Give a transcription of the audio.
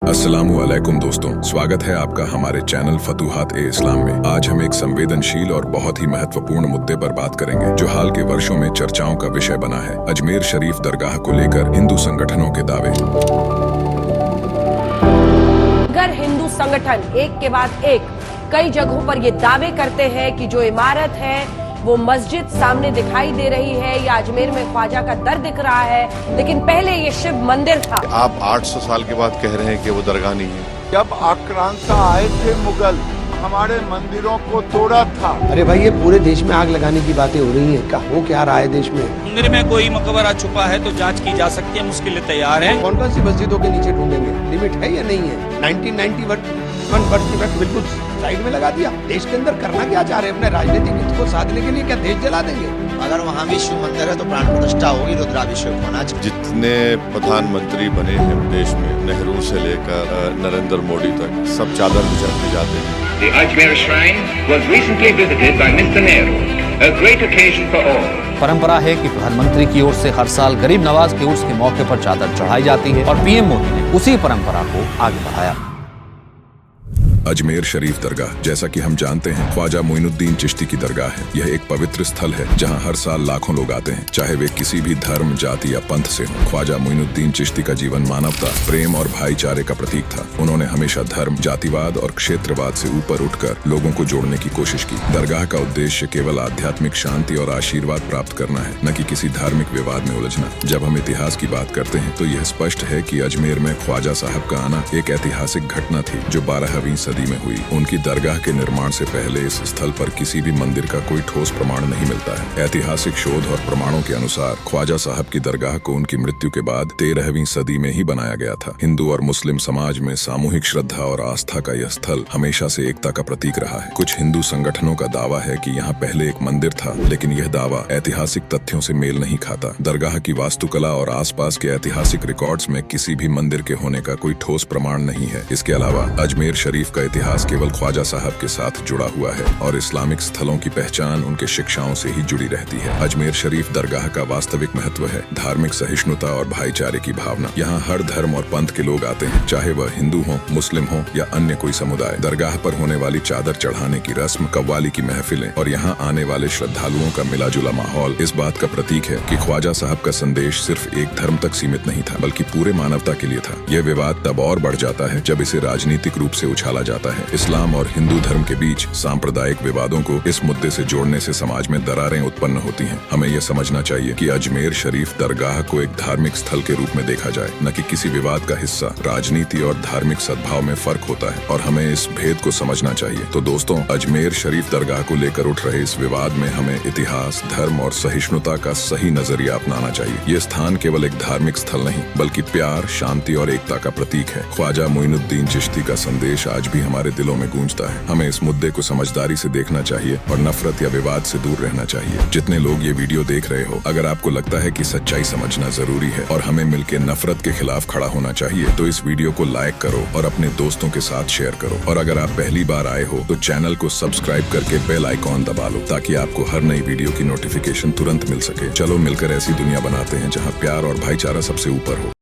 अस्सलामुअलैकुम दोस्तों, स्वागत है आपका हमारे चैनल फतूहात-ए-इस्लाम में। आज हम एक संवेदनशील और बहुत ही महत्वपूर्ण मुद्दे पर बात करेंगे जो हाल के वर्षों में चर्चाओं का विषय बना है। अजमेर शरीफ दरगाह को लेकर हिंदू संगठनों के दावे। अगर हिंदू संगठन एक के बाद एक कई जगहों पर ये दावे करते हैं कि जो इमारत है वो मस्जिद सामने दिखाई दे रही है या अजमेर में ख्वाजा का दर दिख रहा है, लेकिन पहले ये शिव मंदिर था। आप 800 साल के बाद कह रहे हैं कि वो दरगाह नहीं है। जब आक्रांता आए थे मुगल, हमारे मंदिरों को तोड़ा था। अरे भाई, ये पूरे देश में आग लगाने की बातें हो रही हैं। क्या हो क्या रहा है देश में? मंदिर में कोई मकबरा छुपा है तो जांच की जा सकती है, हम उसके लिए तैयार हैं। कौन कौन सी मस्जिदों के नीचे ढूंढेंगे? लिमिट है या नहीं है? 1991 बर्थ डिफेक्ट बिल्कुल साइड में लगा दिया। देश के अंदर करना क्या चाह रहे हैं? अपने राजनीतिक हित को साधने के लिए क्या देश जला देंगे? अगर वहाँ भी शिव मंदिर है तो प्राण प्रतिष्ठा होगी, रुद्राभिषेक होना चाहिए। जितने प्रधानमंत्री बने हैं देश में, नेहरू से लेकर नरेंद्र मोदी तक, सब चादर बिछाते जाते हैं। The Ajmer Shrine was recently visited by Mr. Nehru, a great occasion for all. परंपरा है कि प्रधानमंत्री की ओर से हर साल गरीब नवाज के उर्स के मौके पर चादर चढ़ाई जाती है और पीएम मोदी ने उसी परंपरा को आगे बढ़ाया। अजमेर शरीफ दरगाह, जैसा कि हम जानते हैं, ख्वाजा मोइनुद्दीन चिश्ती की दरगाह है। यह एक पवित्र स्थल है जहां हर साल लाखों लोग आते हैं, चाहे वे किसी भी धर्म, जाति या पंथ से हों। ख्वाजा मोइनुद्दीन चिश्ती का जीवन मानवता, प्रेम और भाईचारे का प्रतीक था। उन्होंने हमेशा धर्म, जातिवाद और क्षेत्रवाद से ऊपर उठकर लोगों को जोड़ने की कोशिश की। दरगाह का उद्देश्य केवल आध्यात्मिक शांति और आशीर्वाद प्राप्त करना है, न कि किसी धार्मिक विवाद में उलझना। जब हम इतिहास की बात करते हैं तो यह स्पष्ट है कि अजमेर में ख्वाजा साहब का आना एक ऐतिहासिक घटना थी जो 12वीं सदी में हुई। उनकी दरगाह के निर्माण से पहले इस स्थल पर किसी भी मंदिर का कोई ठोस प्रमाण नहीं मिलता है। ऐतिहासिक शोध और प्रमाणों के अनुसार ख्वाजा साहब की दरगाह को उनकी मृत्यु के बाद 13वीं सदी में ही बनाया गया था। हिंदू और मुस्लिम समाज में सामूहिक श्रद्धा और आस्था का यह स्थल हमेशा से एकता का प्रतीक रहा है। कुछ हिंदू संगठनों का दावा है कि यहाँ पहले एक मंदिर था, लेकिन यह दावा ऐतिहासिक तथ्यों से मेल नहीं खाता। दरगाह की वास्तुकला और आसपास के ऐतिहासिक रिकॉर्ड्स में किसी भी मंदिर के होने का कोई ठोस प्रमाण नहीं है। इसके अलावा अजमेर शरीफ का इतिहास केवल ख्वाजा साहब के साथ जुड़ा हुआ है और इस्लामिक स्थलों की पहचान उनके शिक्षाओं से ही जुड़ी रहती है। अजमेर शरीफ दरगाह का वास्तविक महत्व है धार्मिक सहिष्णुता और भाईचारे की भावना। यहाँ हर धर्म और पंथ के लोग आते हैं, चाहे वह हिंदू हो, मुस्लिम हो या अन्य कोई समुदाय। दरगाह पर होने वाली चादर चढ़ाने की रस्म, कव्वाली की महफिलें और यहाँ आने वाले श्रद्धालुओं का मिला जुला माहौल इस बात का प्रतीक है कि ख्वाजा साहब का संदेश सिर्फ एक धर्म तक सीमित नहीं था, बल्कि पूरे मानवता के लिए था। यह विवाद तब और बढ़ जाता है जब इसे राजनीतिक रूप से उछाला जाता है। इस्लाम और हिंदू धर्म के बीच सांप्रदायिक विवादों को इस मुद्दे से जोड़ने से समाज में दरारें उत्पन्न होती हैं। हमें यह समझना चाहिए कि अजमेर शरीफ दरगाह को एक धार्मिक स्थल के रूप में देखा जाए, न कि किसी विवाद का हिस्सा। राजनीति और धार्मिक सद्भाव में फर्क होता है और हमें इस भेद को समझना चाहिए। तो दोस्तों, अजमेर शरीफ दरगाह को लेकर उठ रहे इस विवाद में हमें इतिहास, धर्म और सहिष्णुता का सही नजरिया अपनाना चाहिए। ये स्थान केवल एक धार्मिक स्थल नहीं, बल्कि प्यार, शांति और एकता का प्रतीक है। ख्वाजा मोइनुद्दीन चिश्ती का संदेश आज भी हमारे दिलों में गूंजता है। हमें इस मुद्दे को समझदारी से देखना चाहिए और नफरत या विवाद से दूर रहना चाहिए। जितने लोग ये वीडियो देख रहे हो, अगर आपको लगता है कि सच्चाई समझना जरूरी है और हमें मिलकर नफरत के खिलाफ खड़ा होना चाहिए, तो इस वीडियो को लाइक करो और अपने दोस्तों के साथ शेयर करो। और अगर आप पहली बार आए हो तो चैनल को सब्सक्राइब करके बेल आइकॉन दबा लो, ताकि आपको हर नई वीडियो की नोटिफिकेशन तुरंत मिल सके। चलो मिलकर ऐसी दुनिया बनाते हैं जहाँ प्यार और भाईचारा सबसे ऊपर हो।